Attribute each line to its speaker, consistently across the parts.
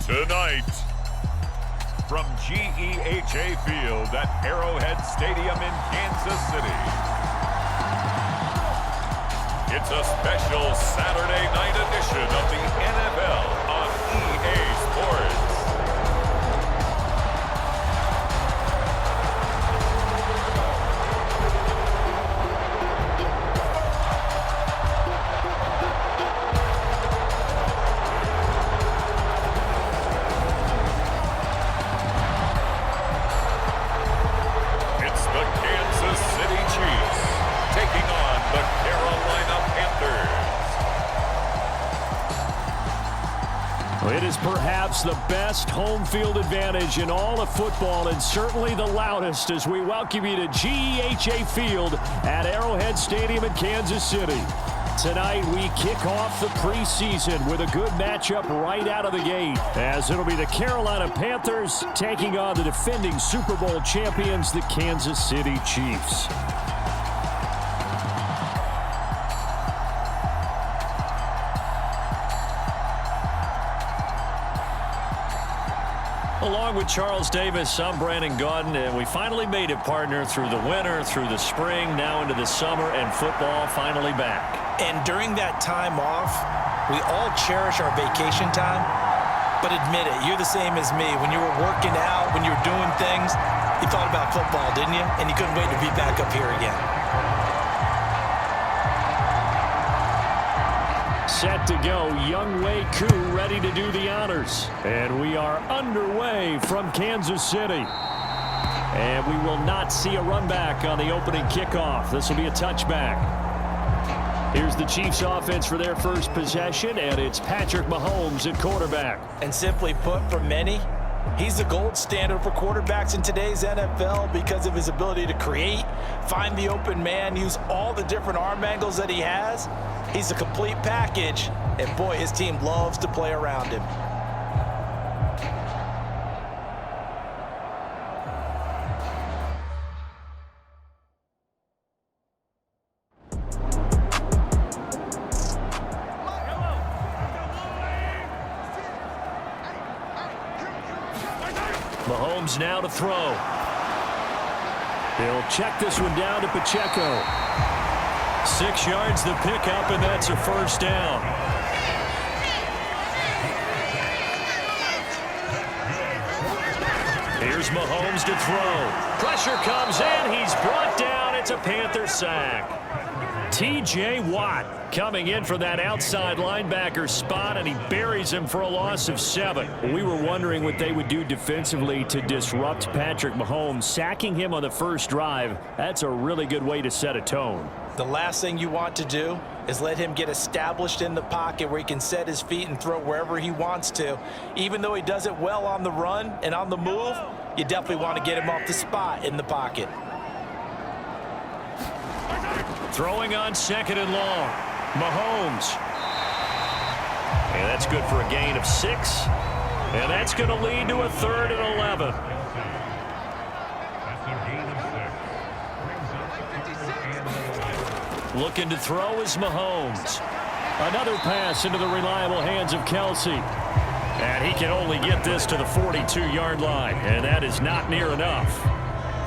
Speaker 1: Tonight, from GEHA Field at Arrowhead Stadium in Kansas City, it's a special Saturday night edition of the NFL on EA Sports.
Speaker 2: It is perhaps the best home field advantage in all of football, and certainly the loudest, as we welcome you to GEHA Field at Arrowhead Stadium in Kansas City. Tonight we kick off the preseason with a good matchup right out of the gate, as it'll be the Carolina Panthers taking on the defending Super Bowl champions, the Kansas City Chiefs. Along with Charles Davis, I'm Brandon Gaudin, and we finally made it, partner, through the winter, through the spring, now into the summer, and football finally back.
Speaker 3: And during that time off, we all cherish our vacation time. But admit it, you're the same as me. When you were working out, when you were doing things, you thought about football, didn't you? And you couldn't wait to be back up here again.
Speaker 2: Set to go, Young Wei Koo ready to do the honors. And we are underway from Kansas City. And we will not see a run back on the opening kickoff. This will be a touchback. Here's the Chiefs offense for their first possession, and it's Patrick Mahomes at quarterback.
Speaker 3: And simply put, for many, he's the gold standard for quarterbacks in today's NFL because of his ability to create, find the open man, use all the different arm angles that he has. He's a complete package, and boy, his team loves to play around him.
Speaker 2: Mahomes now to throw. He'll check this one down to Pacheco. 6 yards the pickup, and that's a first down. Here's Mahomes to throw. Pressure comes in. He's brought down. It's a Panther sack. T.J. Watt coming in for that outside linebacker spot, and he buries him for a loss of 7. We were wondering what they would do defensively to disrupt Patrick Mahomes. Sacking him on the first drive, that's a really good way to set a tone.
Speaker 3: The last thing you want to do is let him get established in the pocket where he can set his feet and throw wherever he wants to. Even though he does it well on the run and on the move, you definitely want to get him off the spot in the pocket.
Speaker 2: Throwing on second and long. Mahomes. And that's good for a gain of 6. And that's going to lead to a 3rd and 11. Looking to throw is Mahomes. Another pass into the reliable hands of Kelsey. And he can only get this to the 42-yard line. And that is not near enough.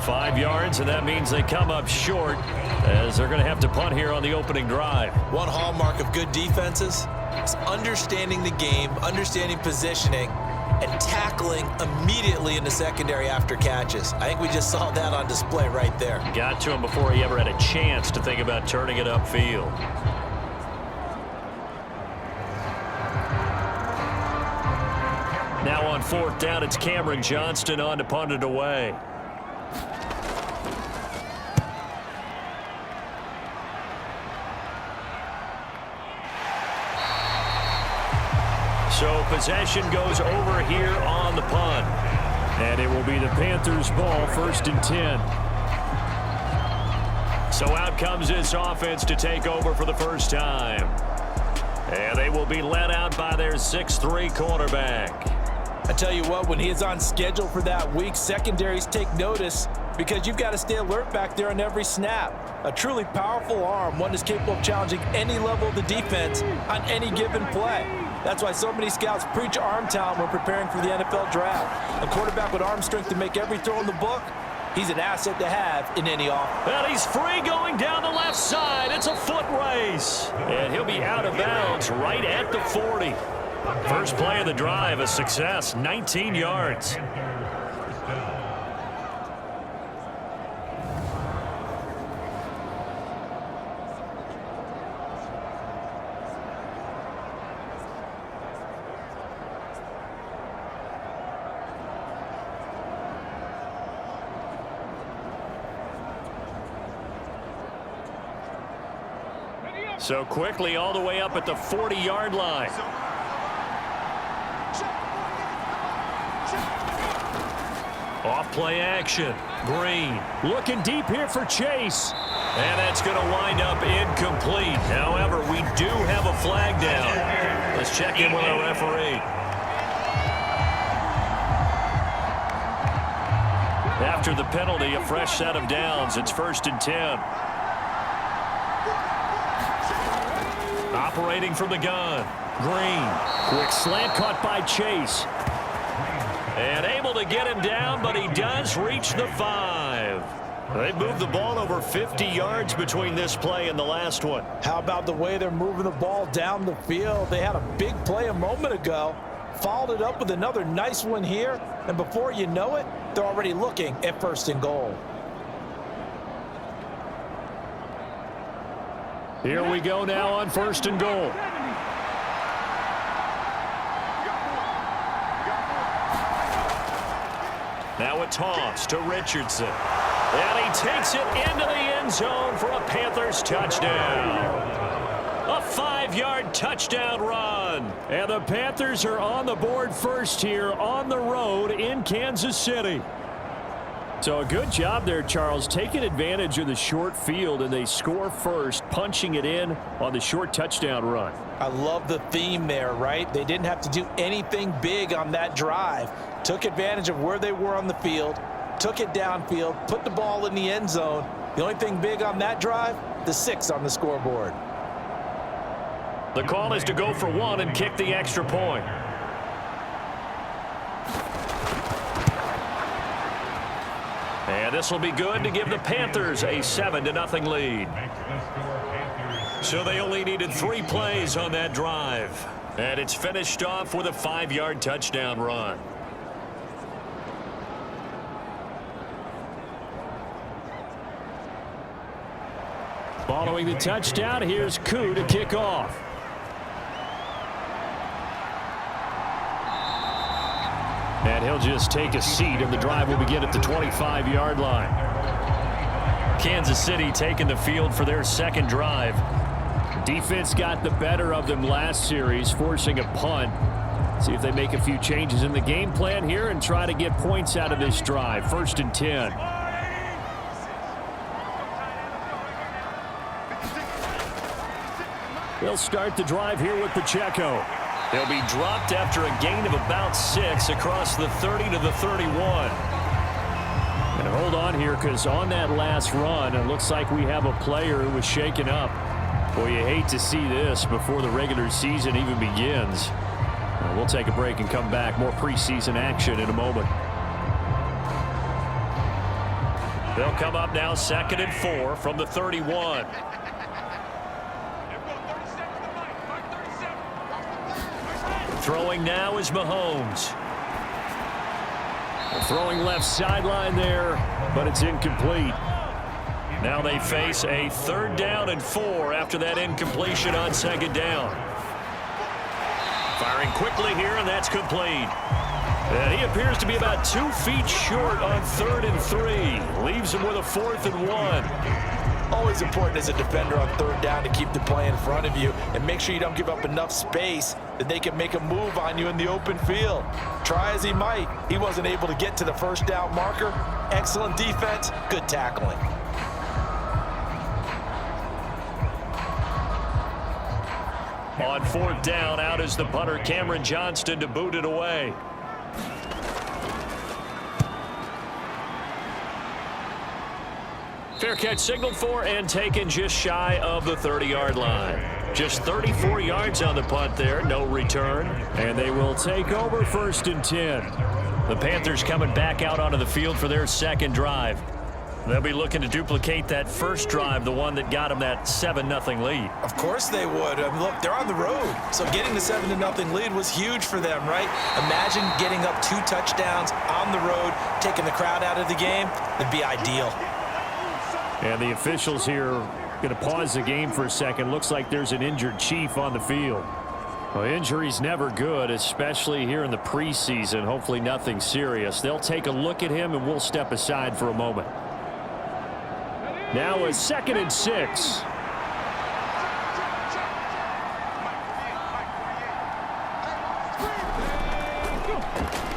Speaker 2: 5 yards, and that means they come up short as they're going to have to punt here on the opening drive.
Speaker 3: One hallmark of good defenses is understanding the game, understanding positioning, and tackling immediately in the secondary after catches. I think we just saw that on display right there.
Speaker 2: Got to him before he ever had a chance to think about turning it upfield. Now on 4th down, it's Cameron Johnston on to punt it away. So possession goes over here on the punt. And it will be the Panthers' ball, 1st and 10. So out comes this offense to take over for the first time. And they will be led out by their 6'3" quarterback.
Speaker 3: I tell you what, when he is on schedule for that week, secondaries take notice. because you've got to stay alert back there on every snap. A truly powerful arm, one that's capable of challenging any level of the defense on any given play. That's why so many scouts preach arm talent when preparing for the NFL draft. A quarterback with arm strength to make every throw in the book, he's an asset to have in any offense.
Speaker 2: And he's free going down the left side. It's a foot race. And he'll be out of bounds right at the 40. First play of the drive, a success, 19 yards. So quickly all the way up at the 40-yard line. Off play action. Green looking deep here for Chase. And that's going to wind up incomplete. However, we do have a flag down. Let's check in with our referee. After the penalty, a fresh set of downs. It's 1st and 10. Operating from the gun. Green. Quick slant caught by Chase. And able to get him down, but he does reach the 5. They moved the ball over 50 yards between this play and the last one.
Speaker 3: How about the way they're moving the ball down the field? They had a big play a moment ago. Followed it up with another nice one here. And before you know it, they're already looking at 1st and goal.
Speaker 2: Here we go now on 1st and goal. Now a toss to Richardson. And he takes it into the end zone for a Panthers touchdown. A 5-yard touchdown run. And the Panthers are on the board first here on the road in Kansas City. So a good job there, Charles, taking advantage of the short field, and they score first, punching it in on the short touchdown run.
Speaker 3: I love the theme there, right? They didn't have to do anything big on that drive. Took advantage of where they were on the field, took it downfield, put the ball in the end zone. The only thing big on that drive, the 6 on the scoreboard.
Speaker 2: The call is to go for 1 and kick the extra point. And this will be good to give the Panthers a 7-0 lead. So they only needed 3 plays on that drive. And it's finished off with a 5-yard touchdown run. Following the touchdown, here's Koo to kick off. And he'll just take a seat, and the drive will begin at the 25-yard line. Kansas City taking the field for their second drive. Defense got the better of them last series, forcing a punt. See if they make a few changes in the game plan here and try to get points out of this drive. 1st and 10. They'll start the drive here with Pacheco. He'll be dropped after a gain of about 6 across the 30 to the 31. And hold on here, because on that last run, it looks like we have a player who was shaken up. Boy, you hate to see this before the regular season even begins. We'll take a break and come back. More preseason action in a moment. They'll come up now 2nd and 4 from the 31. Throwing now is Mahomes. Throwing left sideline there, but it's incomplete. Now they face a 3rd down and 4 after that incompletion on 2nd down. Firing quickly here, and that's complete. And he appears to be about 2 feet short on 3rd and 3. Leaves him with a 4th and 1.
Speaker 3: Always important as a defender on 3rd down to keep the play in front of you and make sure you don't give up enough space that they can make a move on you in the open field. Try as he might, he wasn't able to get to the 1st down marker. Excellent defense, good tackling.
Speaker 2: On 4th down, out is the punter, Cameron Johnston, to boot it away. Fair catch signaled for and taken just shy of the 30-yard line. Just 34 yards on the punt there, no return. And they will take over 1st and 10. The Panthers coming back out onto the field for their second drive. They'll be looking to duplicate that first drive, the one that got them that 7-0 lead.
Speaker 3: Of course they would. I mean, look, they're on the road. So getting the 7-0 lead was huge for them, right? Imagine getting up 2 touchdowns on the road, taking the crowd out of the game. That'd be ideal.
Speaker 2: And the officials here going to pause the game for a second. Looks like there's an injured Chief on the field. Well, injury's never good, especially here in the preseason. Hopefully nothing serious. They'll take a look at him, and we'll step aside for a moment. Now a 2nd and 6.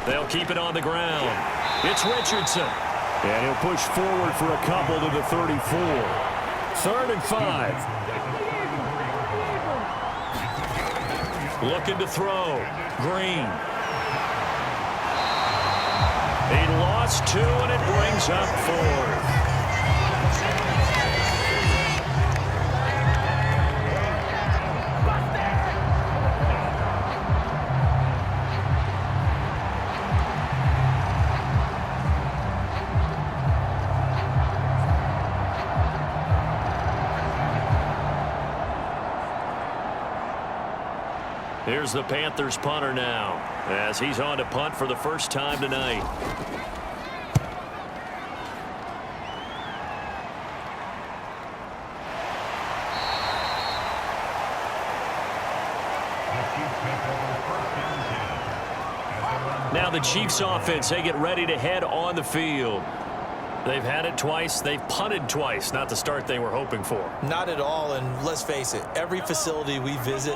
Speaker 2: They'll keep it on the ground. It's Richardson. And he'll push forward for a couple to the 34. 3rd and 5. Looking to throw. Green. He lost 2, and it brings up 4. Here's the Panthers punter now, as he's on to punt for the first time tonight. Now the Chiefs offense, they get ready to head on the field. They've had it twice. They've punted twice. Not the start they were hoping for. Not at all, and let's face it, every facility we visit,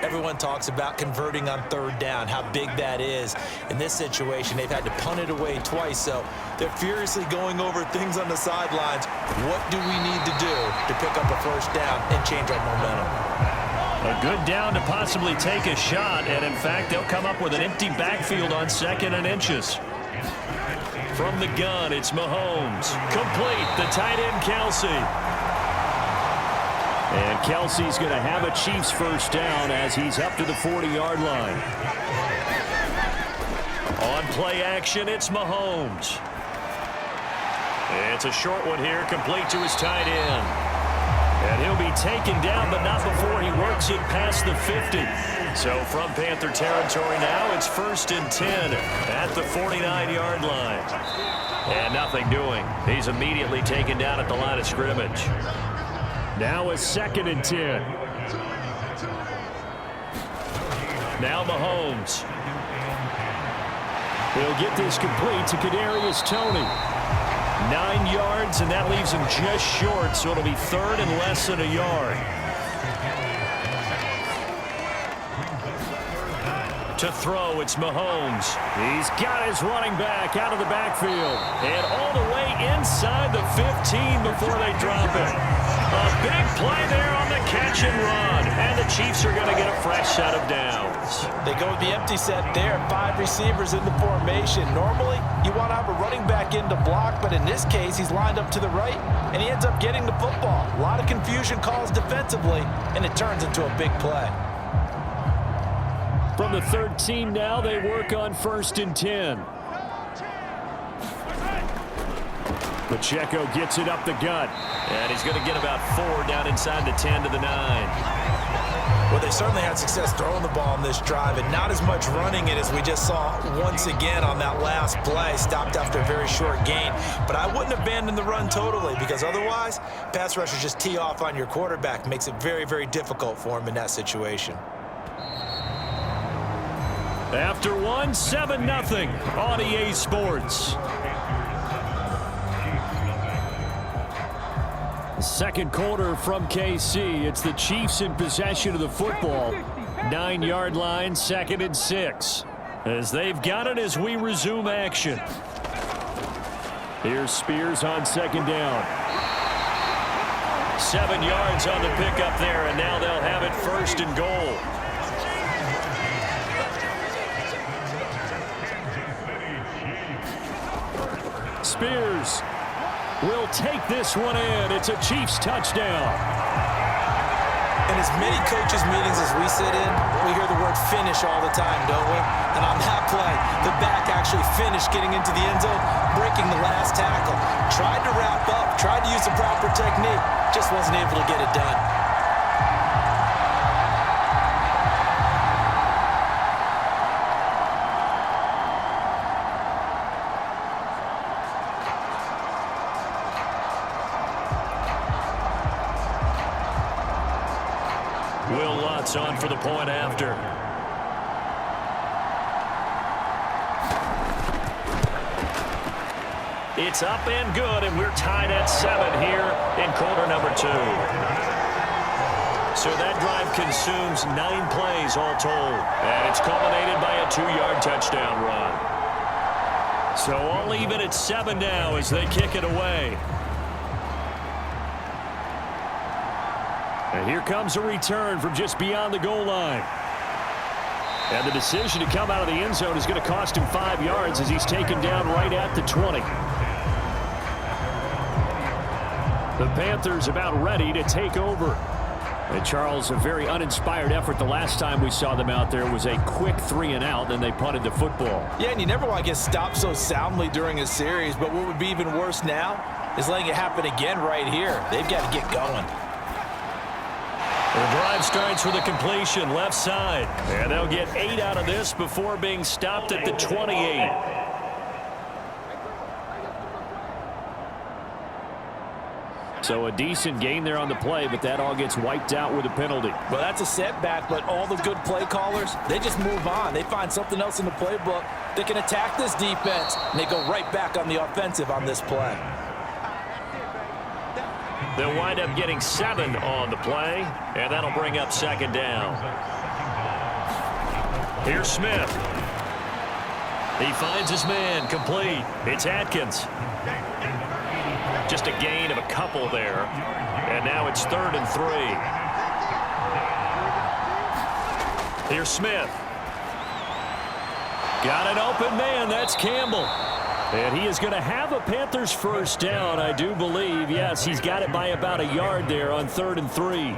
Speaker 2: everyone talks about converting on 3rd down, how big that is. In this situation, they've had to punt it away twice, so they're furiously going over things on the sidelines. What do we need to do to pick up a 1st down and change our momentum? A good down to possibly take a shot, and in fact, they'll come up with an empty backfield on 2nd and inches. From the gun, it's Mahomes. Complete, the tight end, Kelsey. And Kelsey's going to have a Chiefs 1st down as he's up to the 40-yard line. On play action, it's Mahomes. It's a short one here, complete to his tight end. And he'll be taken down, but not before he works it past the 50. So from Panther territory now, it's 1st and 10 at the 49-yard line. And nothing doing. He's immediately taken down at the line of scrimmage. Now a 2nd and 10. Now Mahomes. He'll get this complete to Kadarius Toney. 9 yards, and that leaves him just short, so it'll be 3rd and less than a yard. To throw, it's Mahomes. He's got his running back out of the backfield. And all the way inside the 15 before they drop it. A big play there on the catch and run. And the Chiefs are going to get a fresh set of downs. They go with the empty set there. 5 receivers in the formation. Normally, you want to have a running back in to block, but in this case, he's lined up to the right, and he ends up getting the football. A lot of confusion calls defensively, and it turns into a big play. From the 13 now, they work on 1st and 10. Pacheco gets it up the gut. And he's going to get about 4 down inside the 10 to the 9. Well, they certainly had success throwing the ball on this drive, and not as much running it as we just saw once again on that last play. Stopped after a very short gain. But I wouldn't abandon the run totally, because otherwise, pass rushers just tee off on your quarterback. Makes it very, very difficult for him in that situation. After 7-0 on EA Sports. Second quarter from KC. It's the Chiefs in possession of the football. 9-yard line, 2nd and 6. As they've got it as we resume action. Here's Spears on 2nd down. 7 yards on the pickup there, and now they'll have it 1st and goal. Spears will take this one in. It's a Chiefs touchdown.
Speaker 3: In as many coaches' meetings as we sit in, we hear the word finish all the time, don't we? And on that play, the back actually finished getting into the end zone, breaking the last tackle. Tried to wrap up, tried to use the proper technique, just wasn't able to get it done.
Speaker 2: On for the point after. It's up and good, and we're tied at 7 here in quarter number 2. So that drive consumes 9 plays all told, and it's culminated by a 2-yard touchdown run. So all even at 7 now as they kick it away. And here comes a return from just beyond the goal line. And the decision to come out of the end zone is going to cost him 5 yards as he's taken down right at the 20. The Panthers about ready to take over. And Charles, a very uninspired effort the last time we saw them out there was a quick 3 and out, then they punted the football.
Speaker 3: Yeah, and you never want to get stopped so soundly during a series, but what would be even worse now is letting it happen again right here. They've got to get going.
Speaker 2: The drive starts with a completion left side. And they'll get 8 out of this before being stopped at the 28. So a decent gain there on the play, but that all gets wiped out with a penalty.
Speaker 3: Well, that's a setback, but all the good play callers, they just move on. They find something else in the playbook that can attack this defense, and they go right back on the offensive on this play.
Speaker 2: They'll wind up getting 7 on the play, and that'll bring up 2nd down. Here's Smith. He finds his man, complete. It's Atkins. Just a gain of a couple there, and now it's 3rd and 3. Here's Smith. Got an open man, that's Campbell. And he is going to have a Panthers first down, I do believe. Yes, he's got it by about a yard there on 3rd and 3.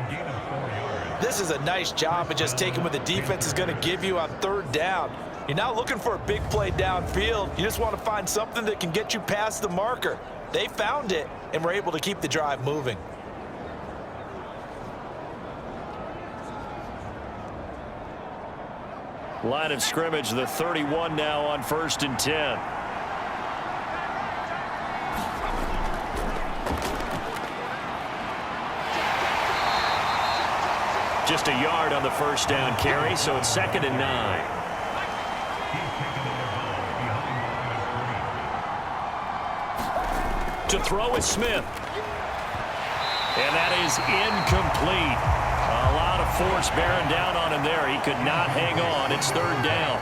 Speaker 3: This is a nice job of just taking what the defense is going to give you on 3rd down. You're not looking for a big play downfield. You just want to find something that can get you past the marker. They found it and were able to keep the drive moving.
Speaker 2: Line of scrimmage, the 31 now on 1st and 10. Just a yard on the first down carry, so it's 2nd and 9. To throw is Smith. And that is incomplete. A lot of force bearing down on him there. He could not hang on. It's 3rd down.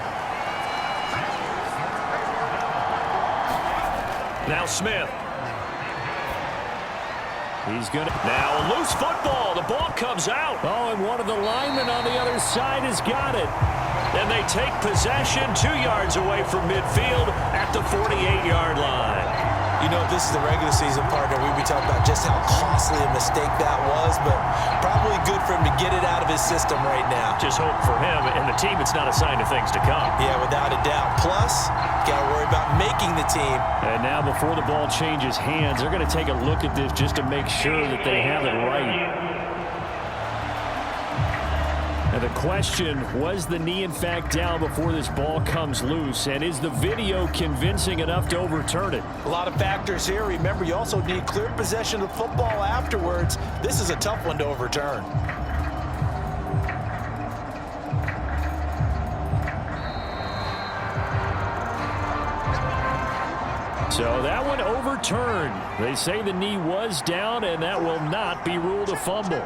Speaker 2: Now Smith. He's going to... Now a loose football. The ball comes out. Oh, and one of the linemen on the other side has got it. And they take possession 2 yards away from midfield at the 48-yard line.
Speaker 3: You know, if this is the regular season partner, we'd be talking about just how costly a mistake that was, but probably good for him to get it out of his system right now.
Speaker 2: Just hope for him and the team it's not a sign of things to come.
Speaker 3: Yeah, without a doubt. Plus, got to worry about making the team.
Speaker 2: And now before the ball changes hands, they're going to take a look at this just to make sure that they have it right. And the question, was the knee in fact down before this ball comes loose? And is the video convincing enough to overturn it?
Speaker 3: A lot of factors here. Remember, you also need clear possession of the football afterwards. This is a tough one to overturn.
Speaker 2: So that one overturned. They say the knee was down, and that will not be ruled a fumble.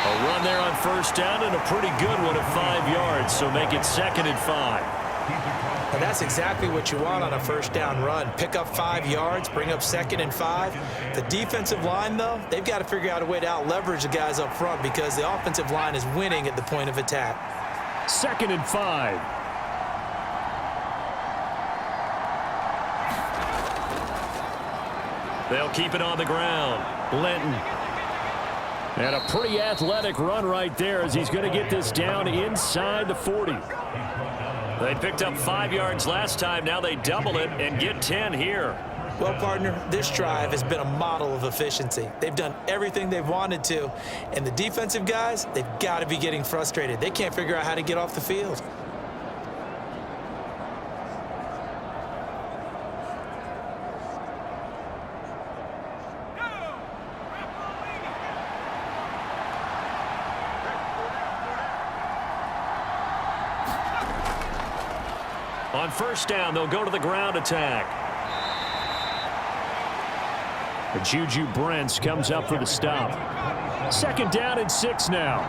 Speaker 2: A run there on first down and a pretty good one at 5 yards, so make it 2nd and 5.
Speaker 3: And that's exactly what you want on a first down run. Pick up 5 yards, bring up 2nd and 5. The defensive line, though, they've got to figure out a way to out-leverage the guys up front because the offensive line is winning at the point of attack.
Speaker 2: 2nd and 5. They'll keep it on the ground. Linton. And a pretty athletic run right there as he's going to get this down inside the 40. They picked up 5 yards last time. Now they double it and get 10 here.
Speaker 3: Well, partner, this drive has been a model of efficiency. They've done everything they've wanted to. And the defensive guys, they've got to be getting frustrated. They can't figure out how to get off the field.
Speaker 2: On first down, they'll go to the ground attack. Juju Brents comes up for the stop. 2nd down and 6 now.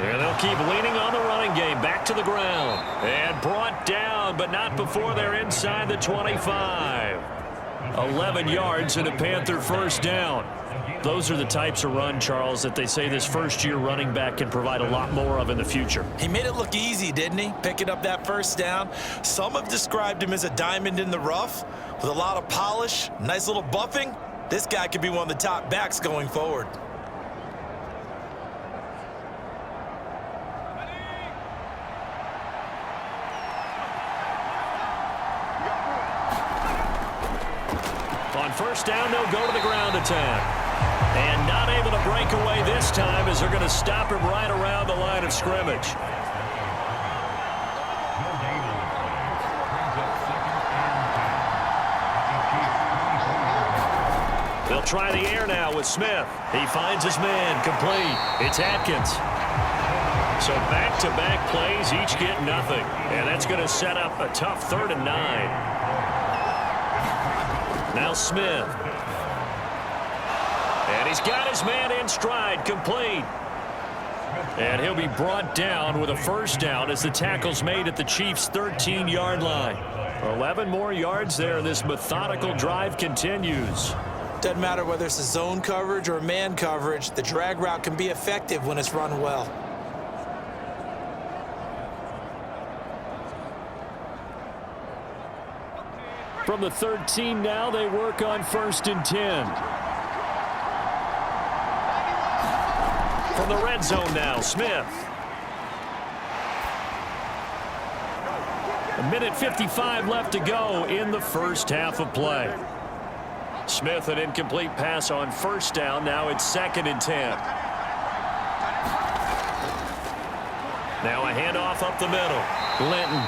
Speaker 2: And they'll keep leaning on the running game. Back to the ground. And brought down, but not before they're inside the 25. 11 yards and a Panther first down. Those are the types of run, Charles, that they say this first-year running back can provide a lot more of in the future.
Speaker 3: He made it look easy, didn't he? Picking up that first down. Some have described him as a diamond in the rough with a lot of polish, nice little buffing. This guy could be one of the top backs going forward.
Speaker 2: On first down, they'll go to the ground attack. And not able to break away this time as they're going to stop him right around the line of scrimmage. They'll try the air now with Smith. He finds his man, complete. It's Atkins. So back-to-back plays, each get nothing. And that's going to set up a tough 3rd and 9. Now Smith. And he's got his man in stride, complete. And he'll be brought down with a first down as the tackle's made at the Chiefs' 13-yard line. 11 more yards there. This methodical drive continues.
Speaker 3: Doesn't matter whether it's a zone coverage or man coverage, the drag route can be effective when it's run well.
Speaker 2: From the 13 now, they work on 1st and 10. From the red zone now, Smith. 1:55 left to go in the first half of play. Smith, an incomplete pass on first down. Now it's 2nd and 10. Now a handoff up the middle. Linton.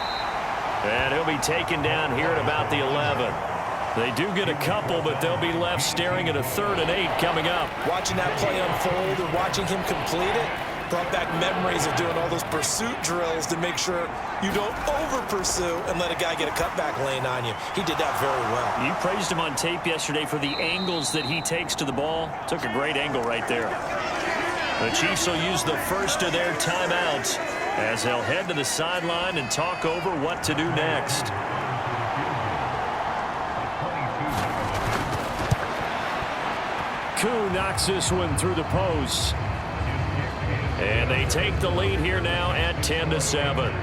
Speaker 2: And he'll be taken down here at about the 11. They do get a couple, but they'll be left staring at a 3rd and 8 coming up.
Speaker 3: Watching that play unfold and watching him complete it brought back memories of doing all those pursuit drills to make sure you don't over-pursue and let a guy get a cutback lane on you. He did that very well.
Speaker 2: You praised him on tape yesterday for the angles that he takes to the ball. Took a great angle right there. The Chiefs will use the first of their timeouts as they'll head to the sideline and talk over what to do next. Koo knocks this one through the post. And they take the lead here now at 10-7.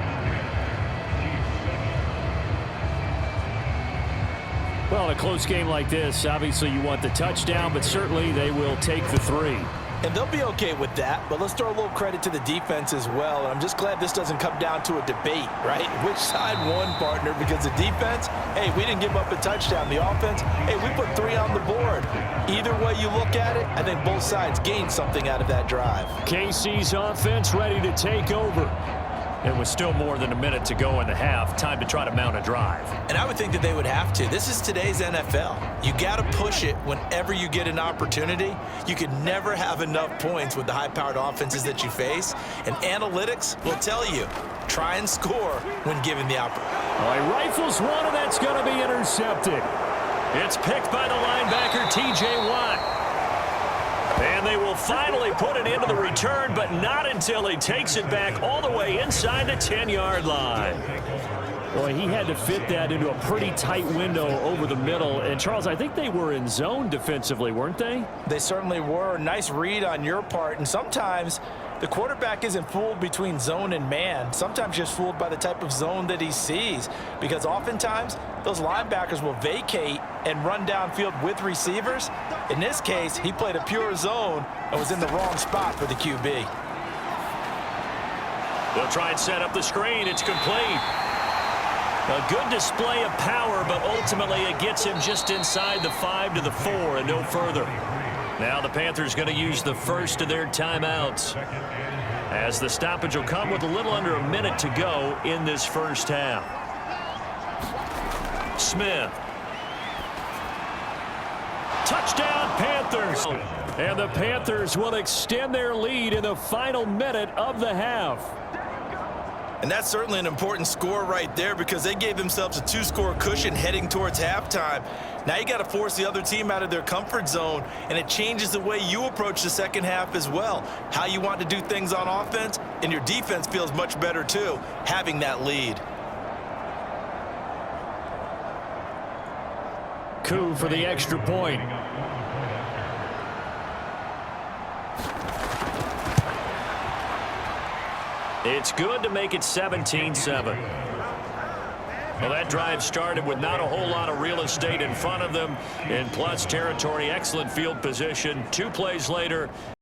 Speaker 2: Well, in a close game like this, obviously you want the touchdown, but certainly they will take the 3.
Speaker 3: And they'll be okay with that, but let's throw a little credit to the defense as well. And I'm just glad this doesn't come down to a debate, right? Which side won, partner? Because the defense, hey, we didn't give up a touchdown. The offense, hey, we put 3 on the board. Either way you look at it, I think both sides gained something out of that drive.
Speaker 2: KC's offense ready to take over. It was still more than a minute to go in the half. Time to try to mount a drive.
Speaker 3: And I would think that they would have to. This is today's NFL. You got to push it whenever you get an opportunity. You can never have enough points with the high-powered offenses that you face. And analytics will tell you, try and score when given the opportunity.
Speaker 2: He rifles one, and that's going to be intercepted. It's picked by the linebacker, T.J. Watt. And they will finally put it into the return, but not until he takes it back all the way inside the 10-yard line. Well, he had to fit that into a pretty tight window over the middle. And, Charles, I think they were in zone defensively, weren't they?
Speaker 3: They certainly were. Nice read on your part. And sometimes the quarterback isn't fooled between zone and man. Sometimes just fooled by the type of zone that he sees. Because oftentimes, those linebackers will vacate and run downfield with receivers. In this case, he played a pure zone and was in the wrong spot for the QB.
Speaker 2: They'll try and set up the screen. It's complete. A good display of power, but ultimately it gets him just inside the 5 to the 4 and no further. Now the Panthers going to use the first of their timeouts, as the stoppage will come with a little under a minute to go in this first half. Smith. Touchdown, Panthers. And the Panthers will extend their lead in the final minute of the half.
Speaker 3: And that's certainly an important score right there, because they gave themselves a 2-score cushion heading towards halftime. Now you got to force the other team out of their comfort zone, and it changes the way you approach the second half as well. How you want to do things on offense, and your defense feels much better too, having that lead.
Speaker 2: Coup for the extra point. It's good to make it 17-7. Well, that drive started with not a whole lot of real estate in front of them in plus territory. Excellent field position. 2 plays later,